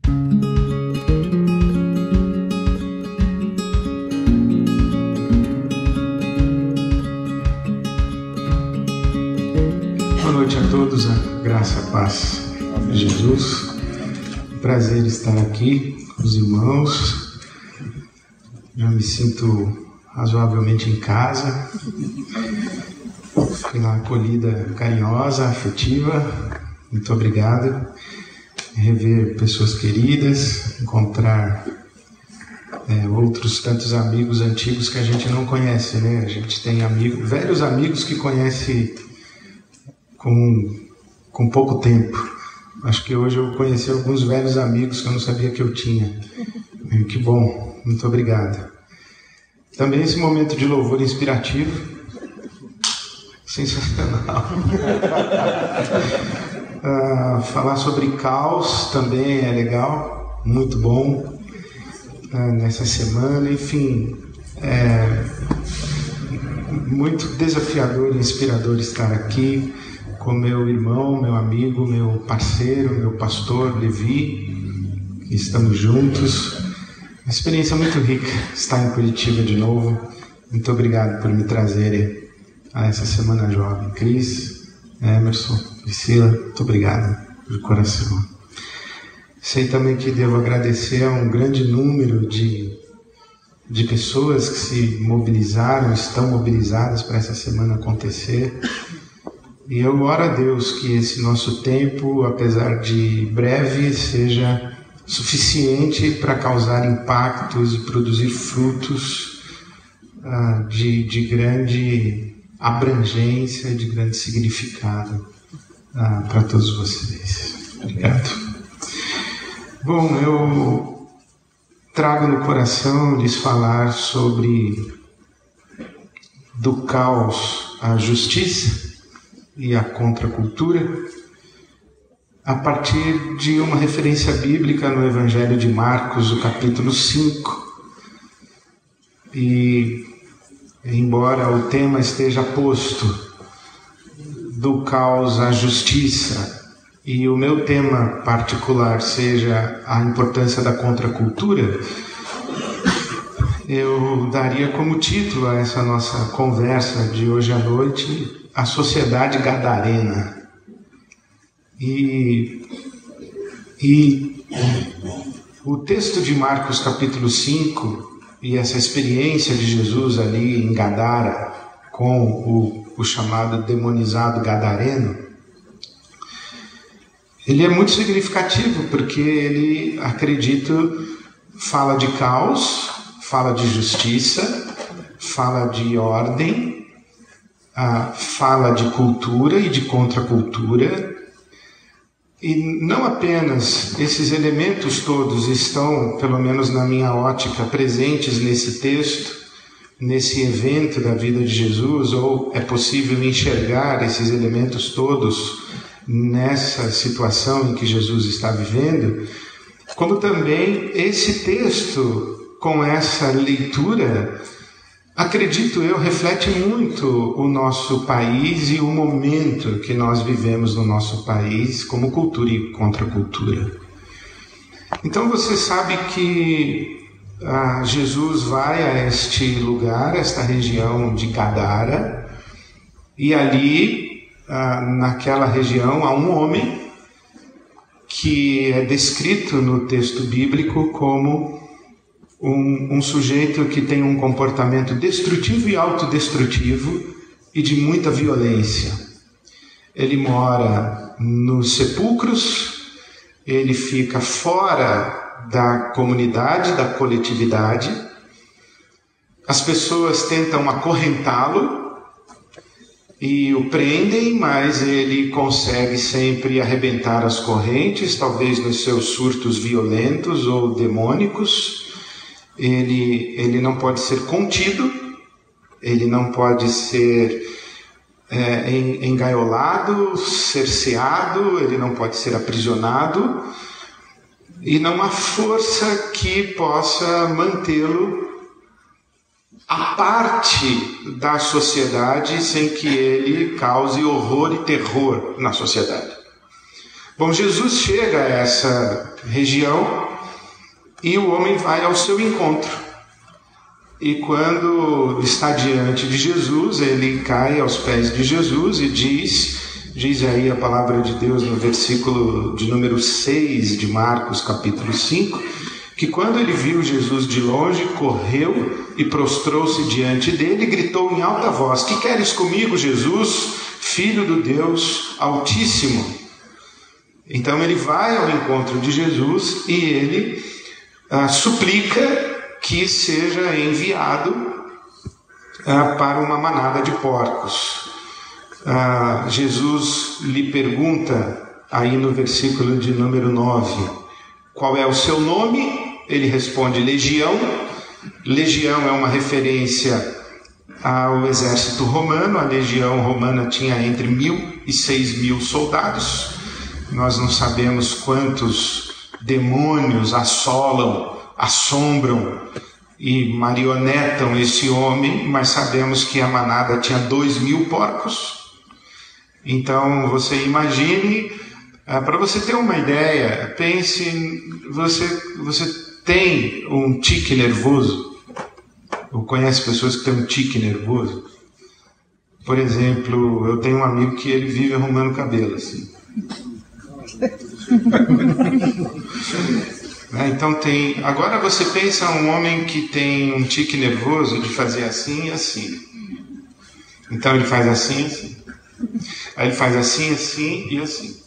Boa noite a todos, a graça, a paz de Jesus. Prazer estar aqui com os irmãos. Já me sinto razoavelmente em casa, pela acolhida carinhosa, afetiva. Muito obrigado. Rever pessoas queridas, encontrar outros tantos amigos antigos que a gente não conhece, né? A gente tem amigos, velhos amigos que conhece com pouco tempo. Acho que hoje eu conheci alguns velhos amigos que eu não sabia que eu tinha. Que bom, muito obrigado. Também esse momento de louvor inspirativo, sensacional. Falar sobre caos também é legal, muito bom nessa semana. Enfim, muito desafiador e inspirador estar aqui com meu irmão, meu amigo, meu parceiro, meu pastor Levi. Estamos juntos. Uma experiência muito rica estar em Curitiba de novo. Muito obrigado por me trazerem a essa Semana Jovem. Cris, Emerson, Priscila, muito obrigado de coração. Sei também que devo agradecer a um grande número de pessoas que se mobilizaram, estão mobilizadas para essa semana acontecer. E eu oro a Deus que esse nosso tempo, apesar de breve, seja suficiente para causar impactos e produzir frutos de grande abrangência, de grande significado para todos vocês. Obrigado. Bom, eu trago no coração lhes falar sobre do caos à justiça e a contracultura, a partir de uma referência bíblica no Evangelho de Marcos, o capítulo 5. E, embora o tema esteja posto do caos à justiça, e o meu tema particular seja a importância da contracultura, eu daria como título a essa nossa conversa de hoje à noite a sociedade gadarena. E o texto de Marcos capítulo 5 e essa experiência de Jesus ali em Gadara com o chamado demonizado gadareno, ele é muito significativo porque ele, acredito, fala de caos, fala de justiça, fala de ordem, fala de cultura e de contracultura. E não apenas esses elementos todos estão, pelo menos na minha ótica, presentes nesse texto, nesse evento da vida de Jesus, ou é possível enxergar esses elementos todos nessa situação em que Jesus está vivendo, como também esse texto, com essa leitura, acredito eu, reflete muito o nosso país e o momento que nós vivemos no nosso país como cultura e contracultura. Então você sabe que Jesus vai a este lugar, esta região de Gadara, e ali, naquela região, há um homem que é descrito no texto bíblico como um sujeito que tem um comportamento destrutivo e autodestrutivo e de muita violência. Ele mora nos sepulcros, ele fica fora da comunidade, da coletividade. As pessoas tentam acorrentá-lo e o prendem, mas ele consegue sempre arrebentar as correntes, talvez nos seus surtos violentos ou demônicos. Ele não pode ser contido, ele não pode ser engaiolado, cerceado, ele não pode ser aprisionado, e não há força que possa mantê-lo à parte da sociedade sem que ele cause horror e terror na sociedade. Bom, Jesus chega a região, e o homem vai ao seu encontro. E quando está diante de Jesus, ele cai aos pés de Jesus e diz aí a palavra de Deus no versículo de número 6 de Marcos, capítulo 5, que quando ele viu Jesus de longe, correu e prostrou-se diante dele e gritou em alta voz: que queres comigo, Jesus, Filho do Deus Altíssimo? Então ele vai ao encontro de Jesus e ele suplica que seja enviado para uma manada de porcos. Jesus lhe pergunta aí no versículo de número 9, qual é o seu nome? Ele responde: Legião. Legião é uma referência ao exército romano. A legião romana tinha entre 1.000 e 6.000 soldados. Nós não sabemos quantos demônios assombram e marionetam esse homem, mas sabemos que a manada tinha 2.000 porcos. Então você imagine, para você ter uma ideia, pense, você tem um tique nervoso? Ou conhece pessoas que têm um tique nervoso? Por exemplo, eu tenho um amigo que ele vive arrumando cabelo assim. Então tem. Agora você pensa um homem que tem um tique nervoso de fazer assim e assim. Então ele faz assim, assim. Aí ele faz assim, assim e assim.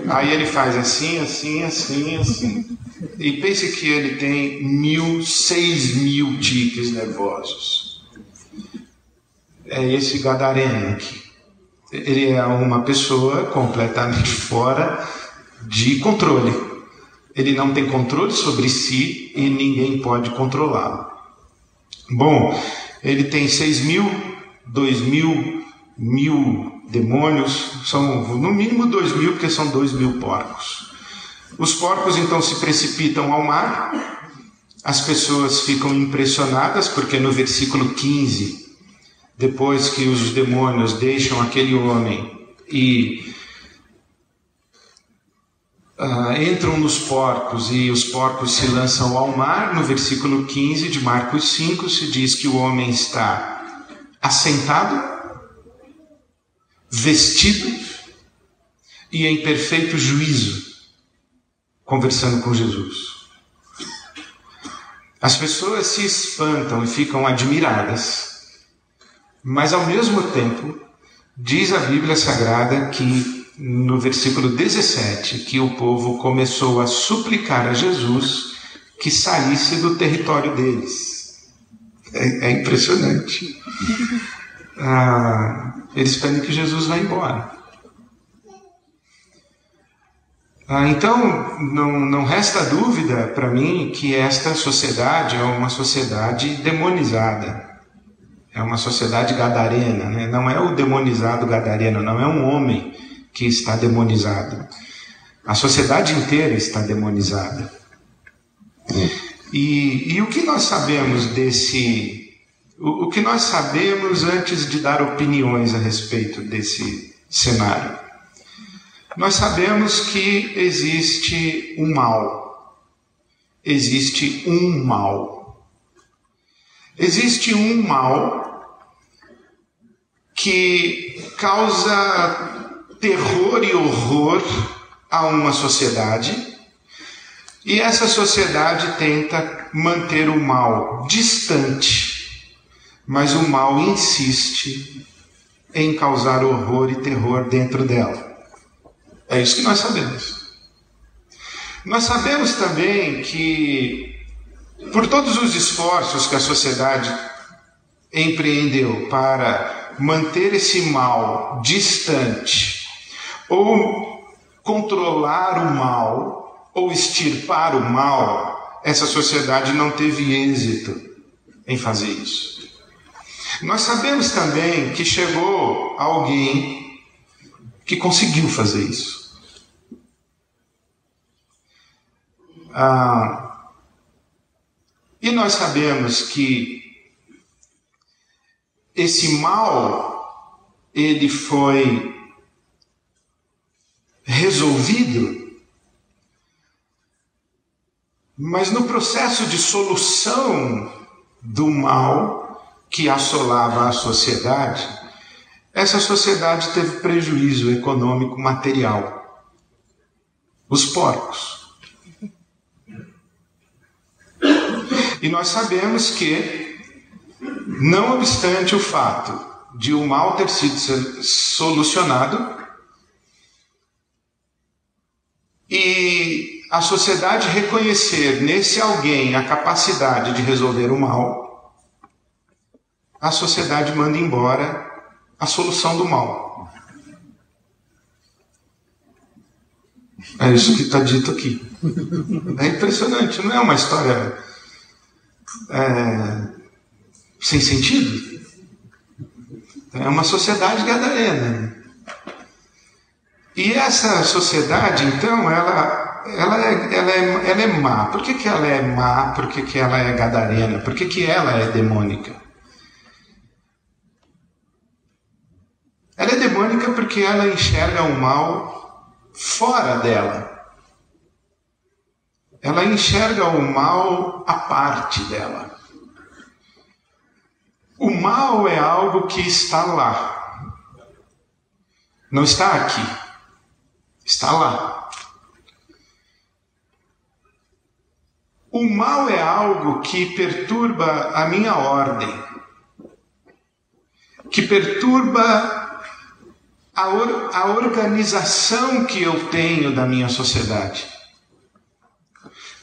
Aí ele faz assim, assim, assim, assim. E pense que ele tem 6.000 tiques nervosos. É esse gadareno aqui. Ele é uma pessoa completamente fora de controle. Ele não tem controle sobre si e ninguém pode controlá-lo. Bom, ele tem 6.000, 2.000, 1.000 demônios, são no mínimo 2.000, porque são 2.000 porcos. Os porcos então se precipitam ao mar, as pessoas ficam impressionadas, porque no versículo 15, depois que os demônios deixam aquele homem e entram nos porcos e os porcos se lançam ao mar, no versículo 15 de Marcos 5 se diz que o homem está assentado, vestido e em perfeito juízo, conversando com Jesus. As pessoas se espantam e ficam admiradas, mas ao mesmo tempo diz a Bíblia Sagrada que no versículo 17 que o povo começou a suplicar a Jesus que saísse do território deles. É impressionante. Eles pedem que Jesus vá embora. Então, não resta dúvida para mim que esta sociedade é uma sociedade demonizada. É uma sociedade gadarena, né? Não é o demonizado gadareno, não é um homem que está demonizado. A sociedade inteira está demonizada. E o que nós sabemos o que nós sabemos antes de dar opiniões a respeito desse cenário? Nós sabemos que existe um mal. Existe um mal. Existe um mal que causa terror e horror a uma sociedade, e essa sociedade tenta manter o mal distante, mas o mal insiste em causar horror e terror dentro dela. É isso que nós sabemos. Nós sabemos também que, por todos os esforços que a sociedade empreendeu para manter esse mal distante, ou controlar o mal, ou extirpar o mal, essa sociedade não teve êxito em fazer isso. Nós sabemos também que chegou alguém que conseguiu fazer isso. E nós sabemos que esse mal, ele foi resolvido Mas no processo de solução do mal que assolava a sociedade, essa sociedade teve prejuízo econômico material. Os porcos. E nós sabemos que, não obstante o fato de o mal ter sido solucionado, e a sociedade reconhecer nesse alguém a capacidade de resolver o mal, a sociedade manda embora a solução do mal. É isso que está dito aqui. É impressionante, não é uma história sem sentido? É uma sociedade gadarena. E essa sociedade, então, ela é má. Por que ela é má? Por que ela é gadarena? Por que ela é demônica? Ela é demônica porque ela enxerga o mal fora dela. Ela enxerga o mal à parte dela. O mal é algo que está lá. Não está aqui. Está lá. O mal é algo que perturba a minha ordem, que perturba a organização que eu tenho da minha sociedade.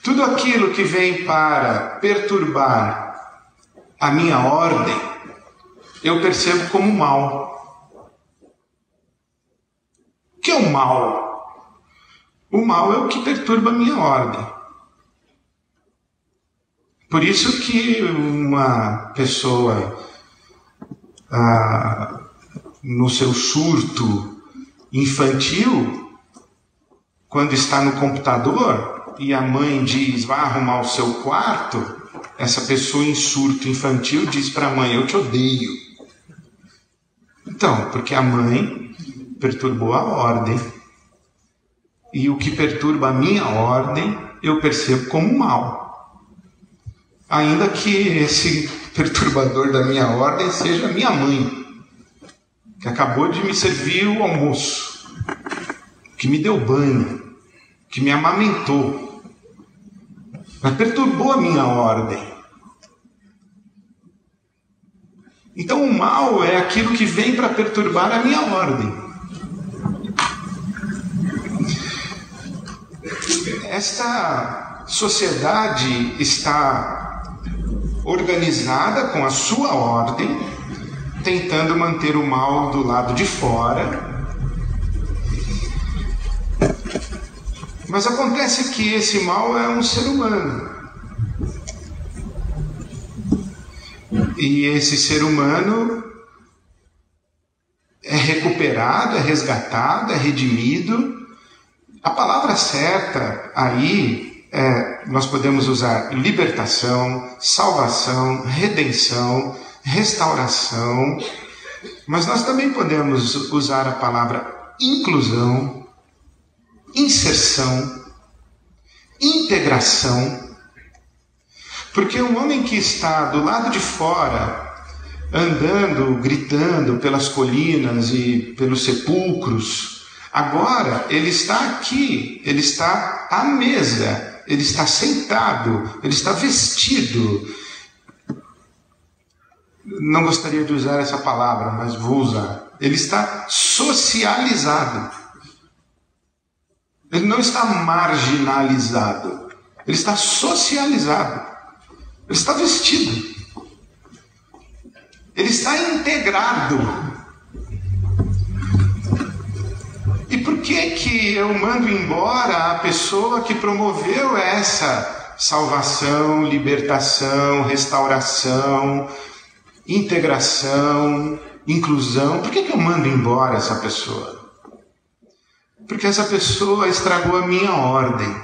Tudo aquilo que vem para perturbar a minha ordem, eu percebo como mal. O que é o mal? O mal é o que perturba a minha ordem. Por isso que uma pessoa, no seu surto infantil, quando está no computador e a mãe diz, vá arrumar o seu quarto, essa pessoa em surto infantil diz para a mãe, eu te odeio. Então, porque a mãe perturbou a ordem. E o que perturba a minha ordem, eu percebo como mal. Ainda que esse perturbador da minha ordem seja minha mãe, que acabou de me servir o almoço, que me deu banho, que me amamentou. Mas perturbou a minha ordem. Então o mal é aquilo que vem para perturbar a minha ordem. Esta sociedade está organizada com a sua ordem, tentando manter o mal do lado de fora. Mas acontece que esse mal é um ser humano. E esse ser humano é recuperado, é resgatado, é redimido. A palavra certa aí, nós podemos usar libertação, salvação, redenção, restauração, mas nós também podemos usar a palavra inclusão, inserção, integração, porque um homem que está do lado de fora, andando, gritando pelas colinas e pelos sepulcros, agora ele está aqui, ele está à mesa, ele está sentado, ele está vestido. Não gostaria de usar essa palavra, mas vou usar. Ele está socializado. Ele não está marginalizado. Ele está socializado. Ele está vestido. Ele está integrado. E por que eu mando embora a pessoa que promoveu essa salvação, libertação, restauração, integração, inclusão? Por que eu mando embora essa pessoa? Porque essa pessoa estragou a minha ordem.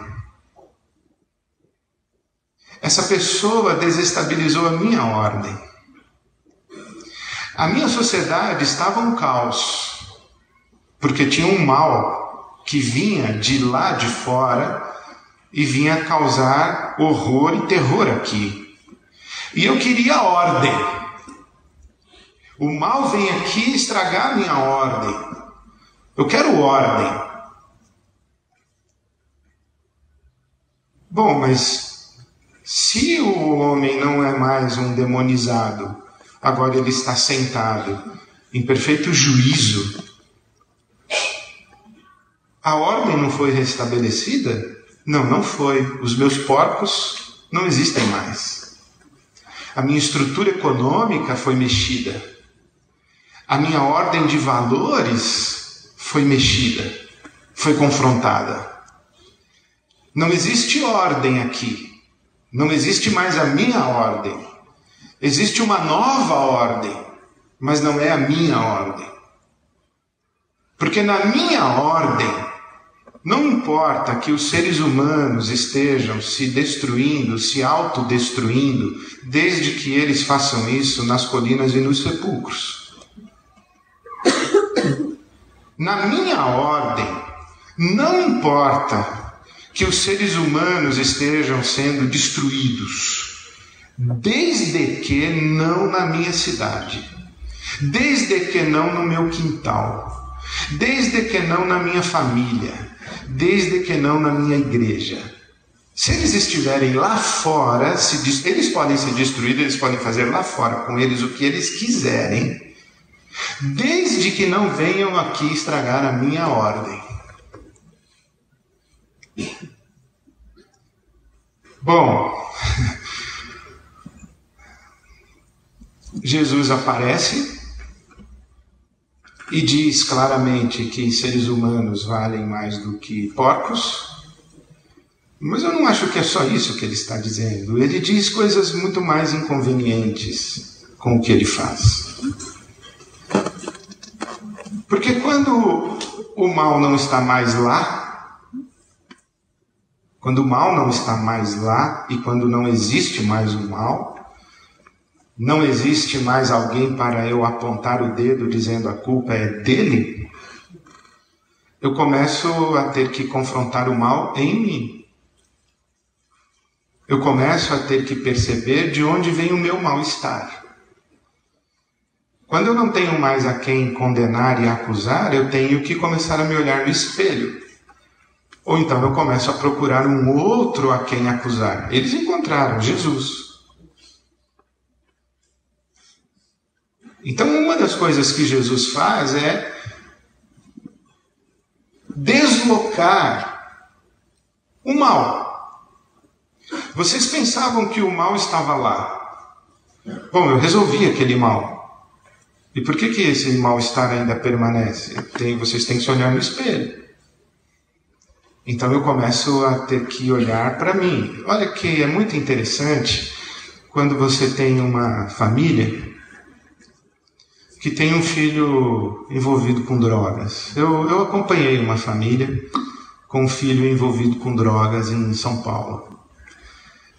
Essa pessoa desestabilizou a minha ordem. A minha sociedade estava um caos, porque tinha um mal que vinha de lá de fora e vinha causar horror e terror aqui. E eu queria ordem. O mal vem aqui estragar a minha ordem. Eu quero ordem. Bom, mas se o homem não é mais um demonizado, agora ele está sentado em perfeito juízo, a ordem não foi restabelecida? Não, não foi. Os meus porcos não existem mais. A minha estrutura econômica foi mexida. A minha ordem de valores foi mexida, foi confrontada. Não existe ordem aqui. Não existe mais a minha ordem. Existe uma nova ordem, mas não é a minha ordem. Porque na minha ordem, não importa que os seres humanos estejam se destruindo, se autodestruindo, desde que eles façam isso nas colinas e nos sepulcros. Na minha ordem, não importa que os seres humanos estejam sendo destruídos, desde que não na minha cidade, desde que não no meu quintal, desde que não na minha família, desde que não na minha igreja. Se eles estiverem lá fora, eles podem ser destruídos, eles podem fazer lá fora com eles o que eles quiserem, desde que não venham aqui estragar a minha ordem. Bom, Jesus aparece e diz claramente que seres humanos valem mais do que porcos, mas eu não acho que é só isso que ele está dizendo. Ele diz coisas muito mais inconvenientes com o que ele faz. Porque quando o mal não está mais lá, quando o mal não está mais lá e quando não existe mais o mal, não existe mais alguém para eu apontar o dedo dizendo a culpa é dele, eu começo a ter que confrontar o mal em mim. Eu começo a ter que perceber de onde vem o meu mal-estar. Quando eu não tenho mais a quem condenar e acusar, eu tenho que começar a me olhar no espelho. Ou então eu começo a procurar um outro a quem acusar. Eles encontraram Jesus. Então, uma das coisas que Jesus faz é deslocar o mal. Vocês pensavam que o mal estava lá. Bom, eu resolvi aquele mal. E por que esse mal-estar ainda permanece? Vocês têm que se olhar no espelho. Então eu começo a ter que olhar para mim. Olha que é muito interessante quando você tem uma família que tem um filho envolvido com drogas. Eu acompanhei uma família com um filho envolvido com drogas em São Paulo.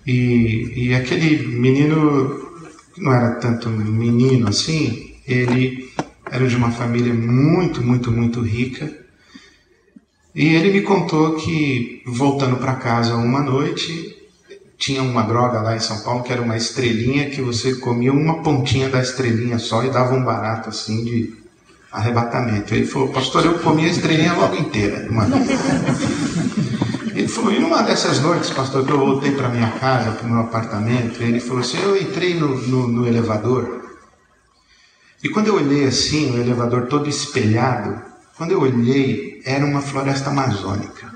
E aquele menino, que não era tanto menino assim, ele era de uma família muito, muito, muito rica. E ele me contou que, voltando para casa uma noite, tinha uma droga lá em São Paulo que era uma estrelinha que você comia uma pontinha da estrelinha só e dava um barato assim de arrebatamento. Ele falou, pastor, eu comi a estrelinha logo inteira uma vez. Ele falou, e numa dessas noites, pastor, que eu voltei para minha casa, para o meu apartamento, ele falou assim, eu entrei no elevador e quando eu olhei assim, o elevador todo espelhado, quando eu olhei, era uma floresta amazônica.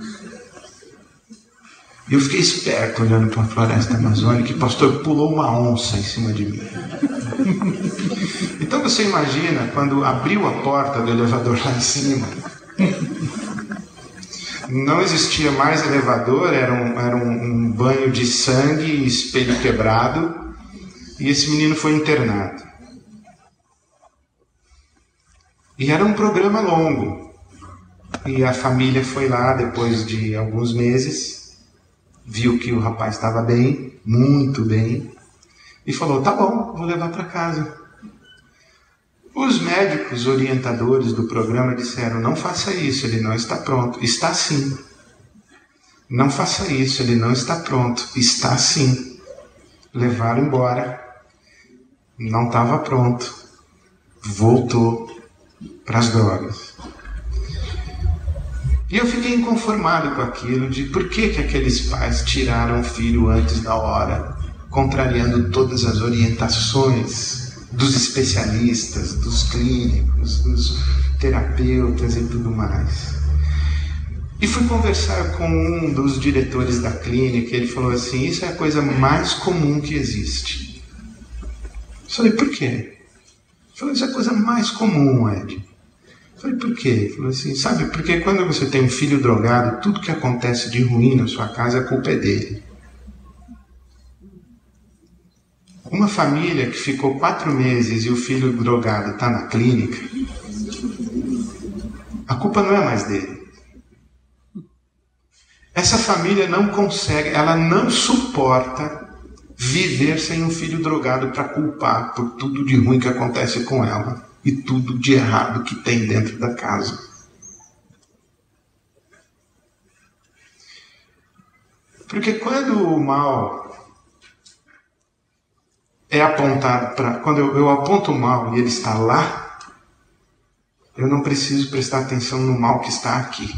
E eu fiquei esperto olhando para a floresta amazônica e o pastor pulou uma onça em cima de mim. Então você imagina quando abriu a porta do elevador lá em cima, não existia mais elevador, era um banho de sangue e espelho quebrado, e esse menino foi internado. E era um programa longo, e a família foi lá depois de alguns meses, viu que o rapaz estava bem, muito bem, e falou, tá bom, vou levar para casa. Os médicos orientadores do programa disseram, não faça isso, ele não está pronto. Está sim. Não faça isso, ele não está pronto. Está sim. Levaram embora. Não estava pronto. Voltou para as drogas. E eu fiquei inconformado com aquilo, de por que aqueles pais tiraram o filho antes da hora, contrariando todas as orientações dos especialistas, dos clínicos, dos terapeutas e tudo mais. E fui conversar com um dos diretores da clínica, ele falou assim, isso é a coisa mais comum que existe. Eu falei, por quê? Ele falou, isso é a coisa mais comum, Ed. Eu falei, por quê? Ele falou assim, sabe, porque quando você tem um filho drogado, tudo que acontece de ruim na sua casa, a culpa é dele. Uma família que ficou 4 meses e o filho drogado está na clínica, a culpa não é mais dele. Essa família não consegue, ela não suporta viver sem um filho drogado para culpar por tudo de ruim que acontece com ela e tudo de errado que tem dentro da casa. Porque quando o mal é apontado para... Quando eu aponto o mal e ele está lá, eu não preciso prestar atenção no mal que está aqui.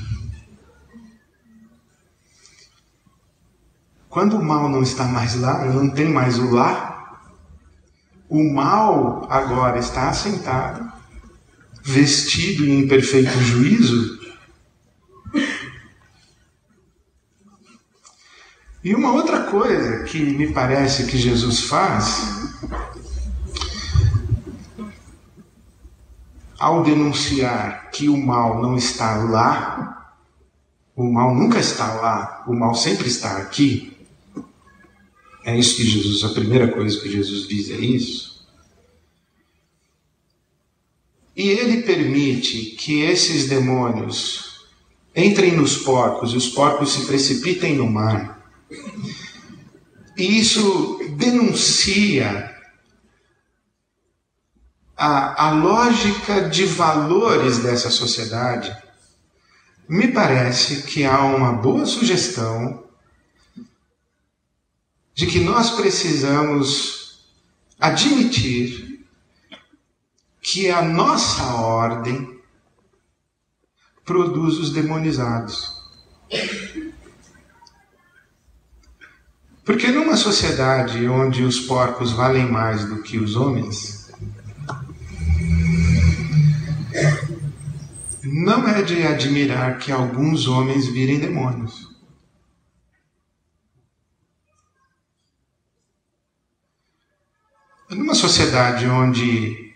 Quando o mal não está mais lá, eu não tenho mais o lá, o mal agora está assentado, vestido em perfeito juízo. E uma outra coisa que me parece que Jesus faz, ao denunciar que o mal não está lá, o mal nunca está lá, o mal sempre está aqui. É isso que Jesus, a primeira coisa que Jesus diz é isso. E ele permite que esses demônios entrem nos porcos e os porcos se precipitem no mar. E isso denuncia a lógica de valores dessa sociedade. Me parece que há uma boa sugestão de que nós precisamos admitir que a nossa ordem produz os demonizados. Porque numa sociedade onde os porcos valem mais do que os homens, não é de admirar que alguns homens virem demônios. Numa sociedade onde,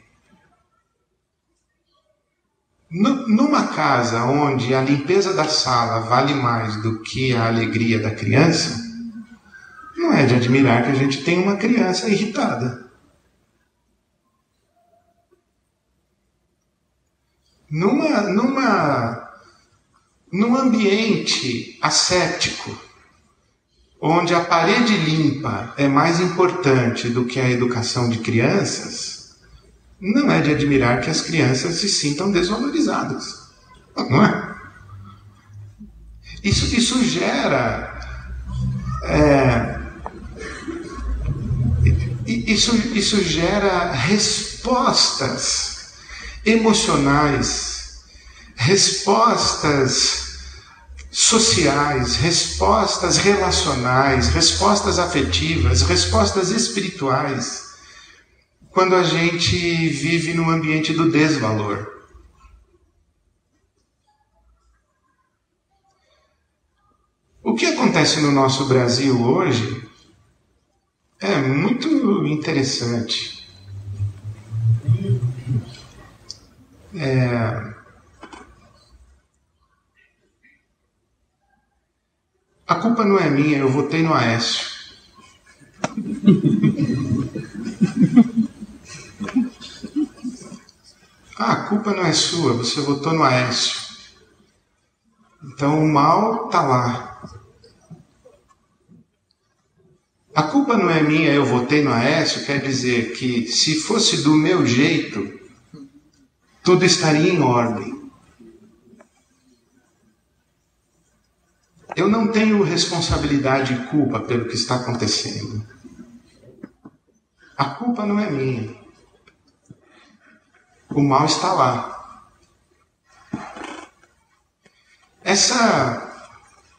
numa casa onde a limpeza da sala vale mais do que a alegria da criança, não é de admirar que a gente tenha uma criança irritada. Num ambiente ascético, onde a parede limpa é mais importante do que a educação de crianças, não é de admirar que as crianças se sintam desvalorizadas. Não é? Isso gera... Isso gera respostas emocionais, respostas sociais, respostas relacionais, respostas afetivas, respostas espirituais, quando a gente vive num ambiente do desvalor. O que acontece no nosso Brasil hoje é muito interessante. A culpa não é minha, eu votei no Aécio. A culpa não é sua, você votou no Aécio. Então o mal está lá. A culpa não é minha, eu votei no Aécio, quer dizer que se fosse do meu jeito, tudo estaria em ordem. Eu não tenho responsabilidade e culpa pelo que está acontecendo. A culpa não é minha. O mal está lá. Essa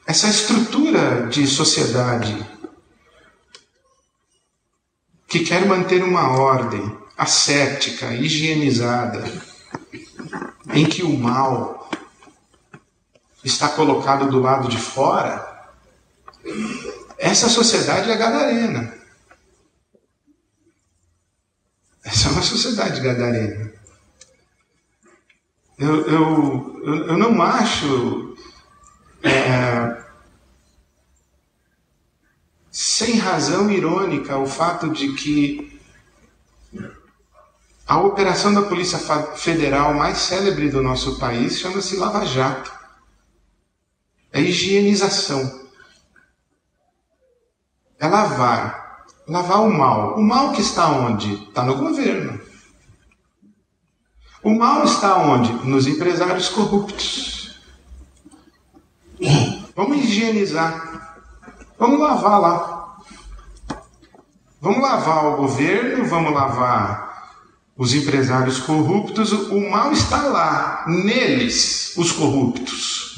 estrutura de sociedade que quer manter uma ordem ascética, higienizada, em que o mal está colocado do lado de fora, essa sociedade é gadarena. Essa é uma sociedade gadarena. Eu não acho sem razão irônica o fato de que a operação da Polícia Federal mais célebre do nosso país chama-se Lava Jato. É higienização. É lavar o mal. O mal que está onde? Está no governo. O mal está onde? Nos empresários corruptos. Vamos higienizar. Vamos lavar lá. Vamos lavar o governo, vamos lavar os empresários corruptos. O mal está lá, neles, os corruptos.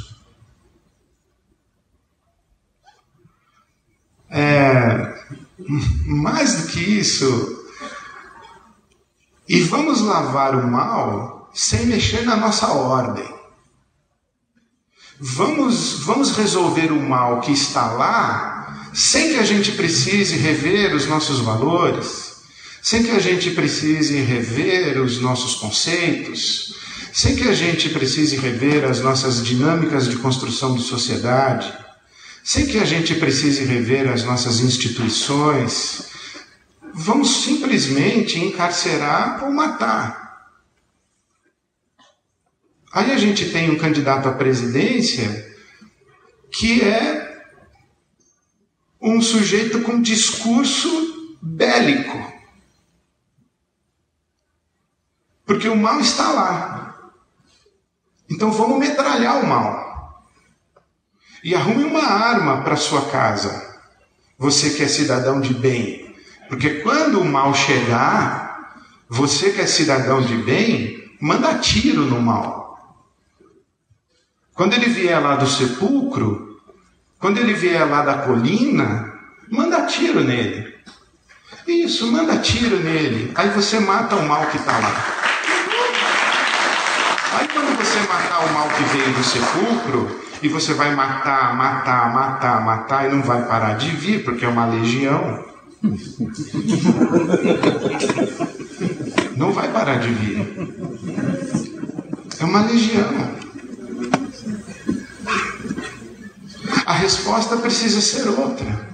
Mais do que isso, e vamos lavar o mal sem mexer na nossa ordem. Vamos resolver o mal que está lá sem que a gente precise rever os nossos valores, sem que a gente precise rever os nossos conceitos, sem que a gente precise rever as nossas dinâmicas de construção de sociedade, sem que a gente precise rever as nossas instituições. Vamos simplesmente encarcerar ou matar. Aí a gente tem um candidato à presidência que é um sujeito com discurso bélico. Porque o mal está lá. Então vamos metralhar o mal. E arrume uma arma para sua casa. Você que é cidadão de bem. Porque quando o mal chegar, você que é cidadão de bem, manda tiro no mal. Quando ele vier lá do sepulcro, quando ele vier lá da colina, manda tiro nele. Isso, manda tiro nele. Aí você mata o mal que está lá. Aí quando você matar o mal que veio do sepulcro, e você vai matar, e não vai parar de vir, porque é uma legião. Não vai parar de vir. É uma legião. A resposta precisa ser outra.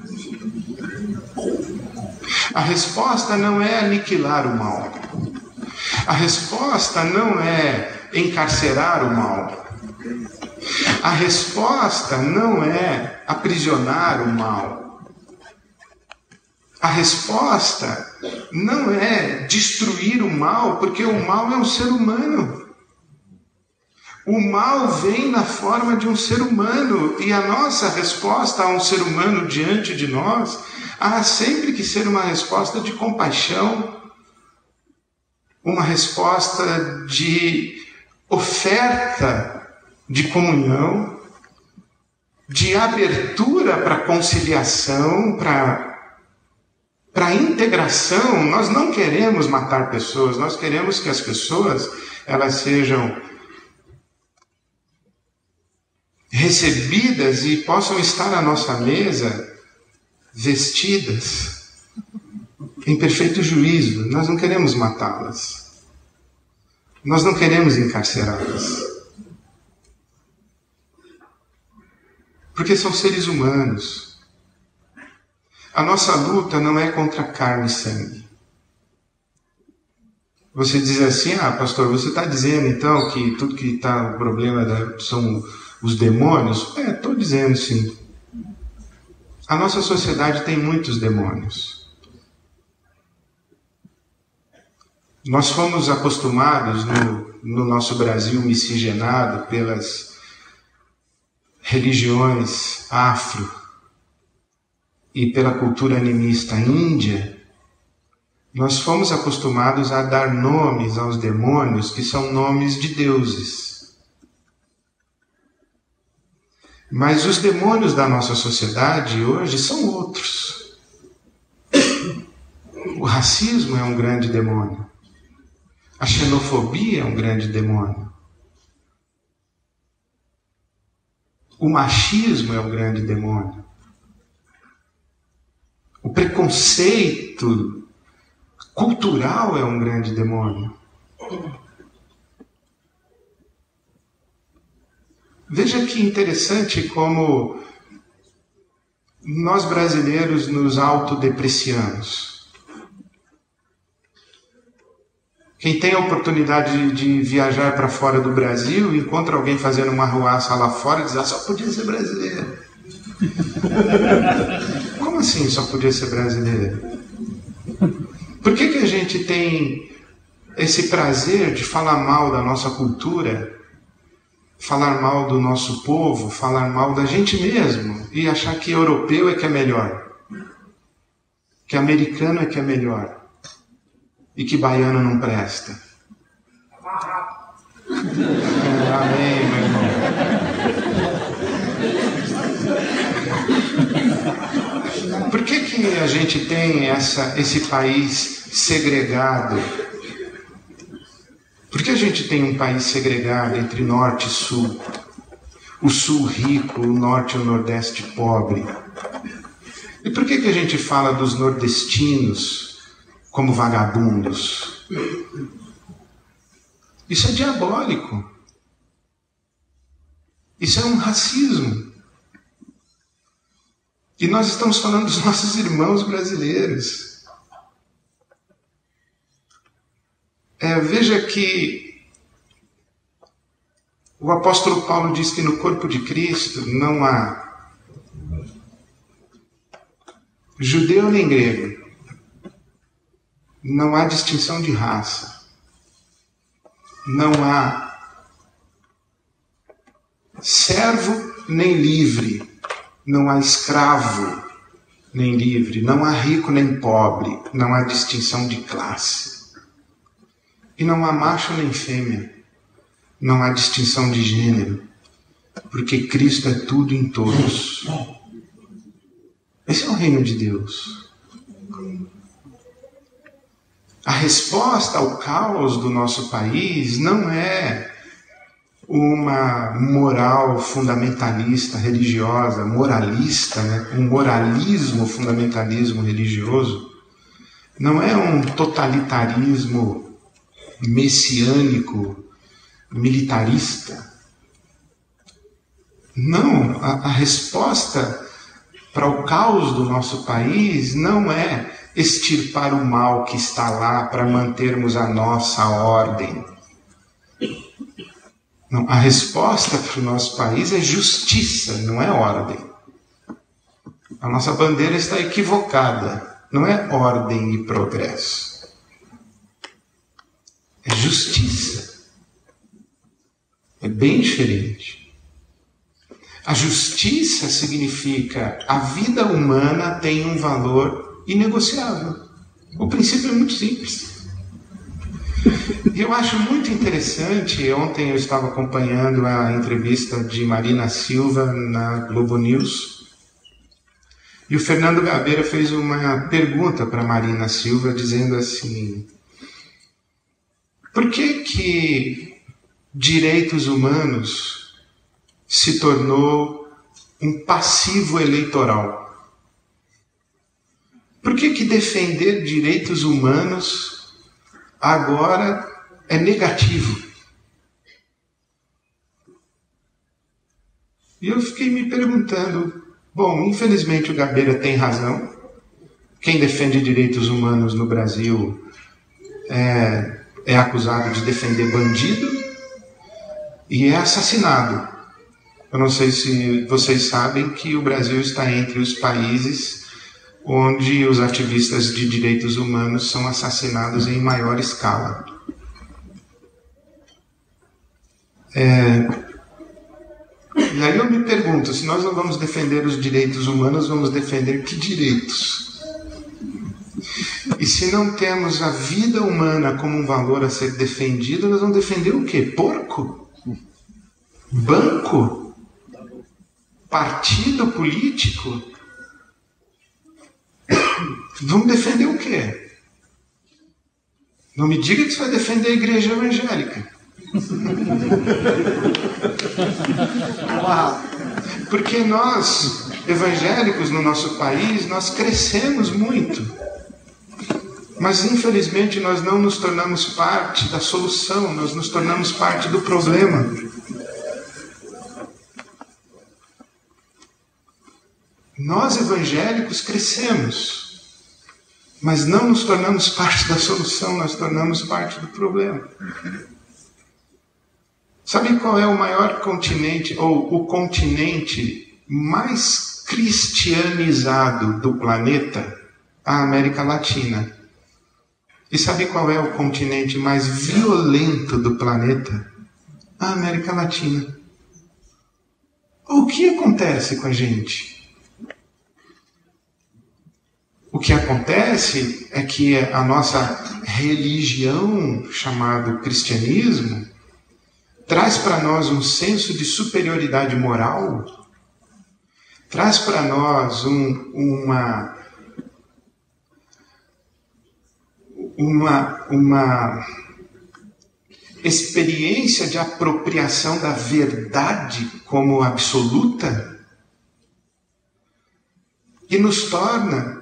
A resposta não é aniquilar o mal. A resposta não é encarcerar o mal. A resposta não é aprisionar o mal. A resposta não é destruir o mal, porque o mal é um ser humano. O mal vem na forma de um ser humano, e a nossa resposta a um ser humano diante de nós há sempre que ser uma resposta de compaixão, uma resposta de oferta de comunhão, de abertura para conciliação, para integração. Nós não queremos matar pessoas, nós queremos que as pessoas elas sejam recebidas e possam estar à nossa mesa vestidas em perfeito juízo. Nós não queremos matá-las. Nós não queremos encarcerá-las. Porque são seres humanos. A nossa luta não é contra carne e sangue. Você diz assim, pastor, você está dizendo então que tudo que está o problema são os demônios? Estou dizendo sim. A nossa sociedade tem muitos demônios. Nós fomos acostumados no nosso Brasil miscigenado pelas religiões afro e pela cultura animista índia, nós fomos acostumados a dar nomes aos demônios que são nomes de deuses. Mas os demônios da nossa sociedade hoje são outros. O racismo é um grande demônio. A xenofobia é um grande demônio. O machismo é um grande demônio. O preconceito cultural é um grande demônio. Veja que interessante como nós brasileiros nos autodepreciamos. Quem tem a oportunidade de viajar para fora do Brasil, encontra alguém fazendo uma arruaça lá fora e diz, só podia ser brasileiro. Como assim só podia ser brasileiro? Por que a gente tem esse prazer de falar mal da nossa cultura, falar mal do nosso povo, falar mal da gente mesmo e achar que europeu é que é melhor, que americano é que é melhor e que baiano não presta? Amém, meu irmão. Por que a gente tem esse país segregado? Por que a gente tem um país segregado entre norte e sul? O sul rico, o norte e o nordeste pobre? E por que a gente fala dos nordestinos como vagabundos? Isso é diabólico. Isso é um racismo. E nós estamos falando dos nossos irmãos brasileiros. Veja que o apóstolo Paulo diz que no corpo de Cristo não há judeu nem grego. Não há distinção de raça. Não há servo nem livre. Não há escravo nem livre. Não há rico nem pobre. Não há distinção de classe. E não há macho nem fêmea. Não há distinção de gênero. Porque Cristo é tudo em todos. Esse é o reino de Deus. A resposta ao caos do nosso país não é uma moral fundamentalista, religiosa, moralista, né? Um moralismo, fundamentalismo religioso. Não é um totalitarismo messiânico, militarista. Não, a resposta para o caos do nosso país não é extirpar o mal que está lá para mantermos a nossa ordem. Não, a resposta para o nosso país é justiça, não é ordem. A nossa bandeira está equivocada, não é ordem e progresso. É justiça. É bem diferente. A justiça significa a vida humana tem um valor inegociável. O princípio é muito simples. E eu acho muito interessante, ontem eu estava acompanhando a entrevista de Marina Silva na Globo News, e o Fernando Gabeira fez uma pergunta para Marina Silva, dizendo assim, por que direitos humanos se tornou um passivo eleitoral? Por que defender direitos humanos agora é negativo? E eu fiquei me perguntando, bom, infelizmente o Gabeira tem razão. Quem defende direitos humanos no Brasil é acusado de defender bandido e é assassinado. Eu não sei se vocês sabem que o Brasil está entre os países onde os ativistas de direitos humanos são assassinados em maior escala. E E aí eu me pergunto, se nós não vamos defender os direitos humanos, vamos defender que direitos? E se não temos a vida humana como um valor a ser defendido, nós vamos defender o quê? Porco? Banco? Partido político? Vamos defender o quê? Não me diga que você vai defender a igreja evangélica. Porque nós, evangélicos no nosso país, nós crescemos muito. Mas infelizmente nós não nos tornamos parte da solução, nós nos tornamos parte do problema. Nós evangélicos crescemos, mas não nos tornamos parte da solução, nós tornamos parte do problema. Sabe qual é o maior continente, ou o continente mais cristianizado do planeta? A América Latina. E sabe qual é o continente mais violento do planeta? A América Latina. O que acontece com a gente? O que acontece é que a nossa religião, chamada cristianismo, traz para nós um senso de superioridade moral, traz para nós uma experiência de apropriação da verdade como absoluta e nos torna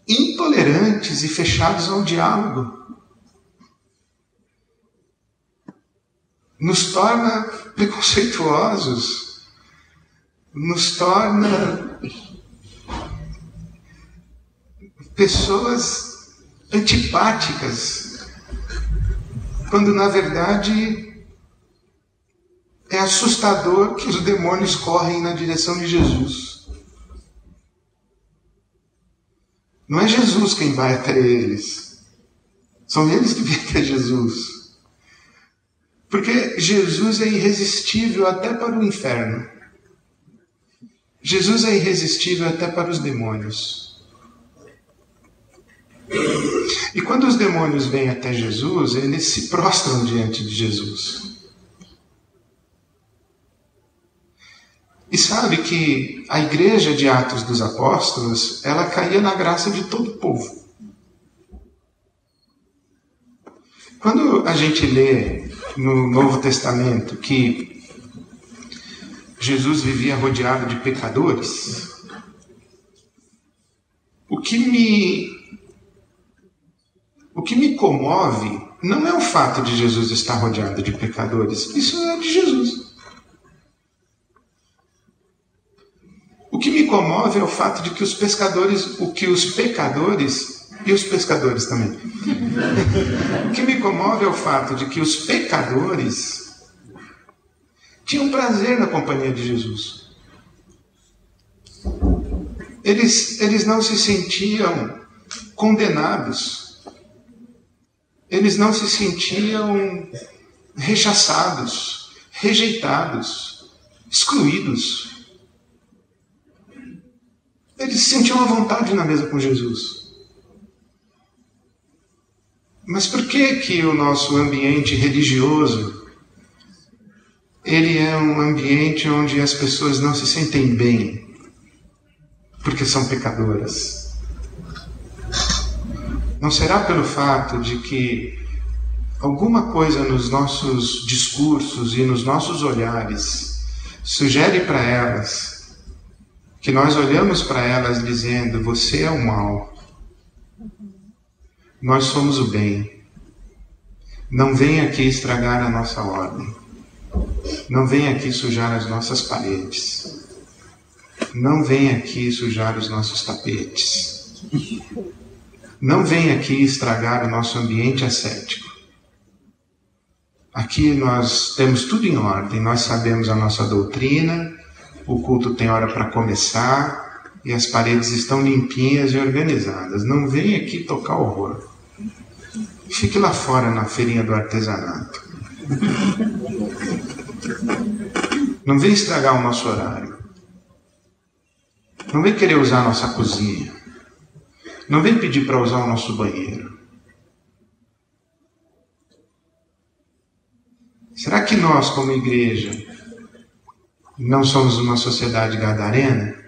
intolerantes e fechados ao diálogo. Nos torna preconceituosos, nos torna pessoas antipáticas, quando na verdade é assustador que os demônios correm na direção de Jesus. Não é Jesus quem vai até eles, são eles que vêm até Jesus. Porque Jesus é irresistível até para o inferno. Jesus é irresistível até para os demônios. E quando os demônios vêm até Jesus, eles se prostram diante de Jesus. E sabe que a igreja de Atos dos Apóstolos, ela caía na graça de todo o povo. Quando a gente lê no Novo Testamento que Jesus vivia rodeado de pecadores, o que me comove não é o fato de Jesus estar rodeado de pecadores. Isso é de Jesus. O que me comove é o fato de que os pecadores e os pescadores também. O que me comove é o fato de que os pecadores tinham prazer na companhia de Jesus. Eles não se sentiam condenados. Eles não se sentiam rechaçados, rejeitados, excluídos. Eles se sentiam à vontade na mesa com Jesus. Mas por que o nosso ambiente religioso, ele é um ambiente onde as pessoas não se sentem bem, porque são pecadoras? Não será pelo fato de que alguma coisa nos nossos discursos e nos nossos olhares sugere para elas que nós olhamos para elas dizendo: você é o mal, nós somos o bem, não venha aqui estragar a nossa ordem, não venha aqui sujar as nossas paredes, não venha aqui sujar os nossos tapetes, não venha aqui estragar o nosso ambiente ascético. Aqui nós temos tudo em ordem, nós sabemos a nossa doutrina, o culto tem hora para começar e as paredes estão limpinhas e organizadas. Não venha aqui tocar horror. Fique lá fora na feirinha do artesanato. Não vem estragar o nosso horário. Não vem querer usar a nossa cozinha. Não vem pedir para usar o nosso banheiro. Será que nós, como igreja, não somos uma sociedade gadarena?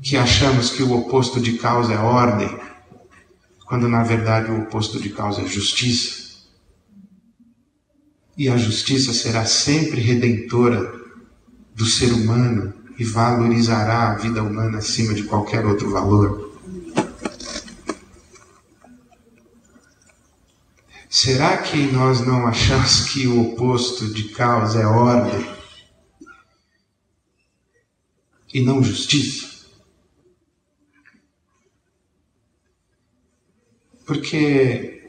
Que achamos que o oposto de caos é ordem, quando na verdade o oposto de caos é justiça. E a justiça será sempre redentora do ser humano e valorizará a vida humana acima de qualquer outro valor. Será que nós não achamos que o oposto de caos é ordem e não justiça? Porque,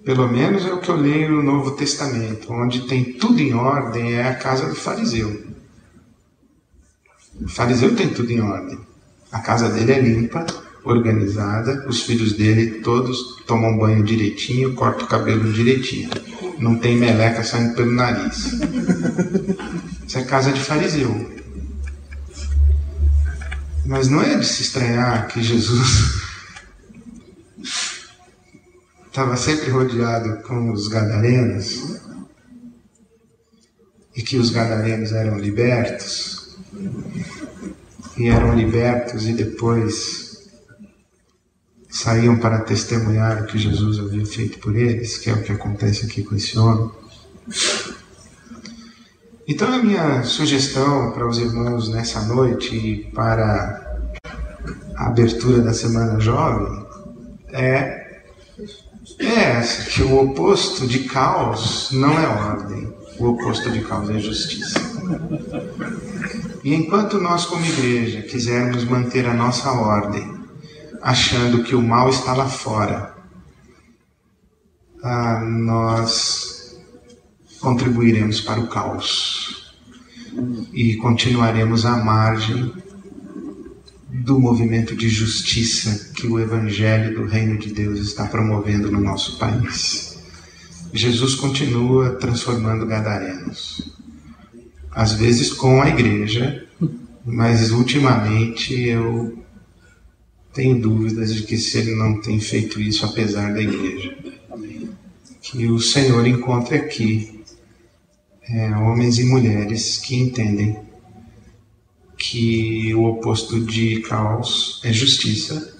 pelo menos é o que eu leio no Novo Testamento, onde tem tudo em ordem, é a casa do fariseu. O fariseu tem tudo em ordem. A casa dele é limpa, organizada, os filhos dele todos tomam banho direitinho, cortam o cabelo direitinho. Não tem meleca saindo pelo nariz. Isso é casa de fariseu. Mas não é de se estranhar que Jesus estava sempre rodeado com os gadarenos e que os gadarenos eram libertos e depois saíam para testemunhar o que Jesus havia feito por eles, que é o que acontece aqui com esse homem. Então a minha sugestão para os irmãos nessa noite e para a abertura da Semana Jovem é essa, que o oposto de caos não é ordem, o oposto de caos é justiça. E enquanto nós como igreja quisermos manter a nossa ordem, achando que o mal está lá fora, nós contribuiremos para o caos e continuaremos à margem do movimento de justiça que o Evangelho do Reino de Deus está promovendo no nosso país. Jesus continua transformando gadarenos, às vezes com a igreja, mas ultimamente eu tenho dúvidas de que se ele não tem feito isso apesar da igreja. Que o Senhor encontre aqui homens e mulheres que entendem que o oposto de caos é justiça.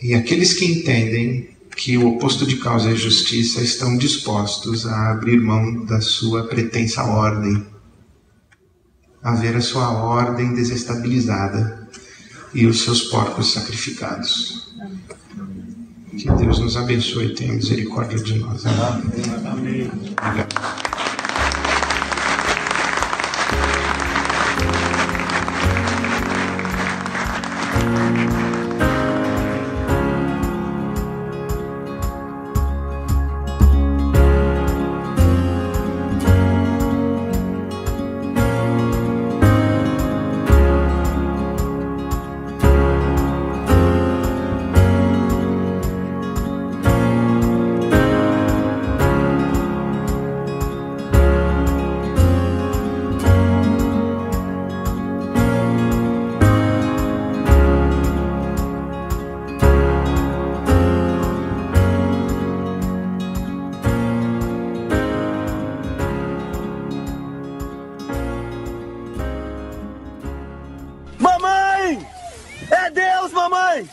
E aqueles que entendem que o oposto de caos é justiça estão dispostos a abrir mão da sua pretensa ordem, a ver a sua ordem desestabilizada e os seus porcos sacrificados. Que Deus nos abençoe e tenha misericórdia de nós. Amém. Obrigado. É Deus, mamãe!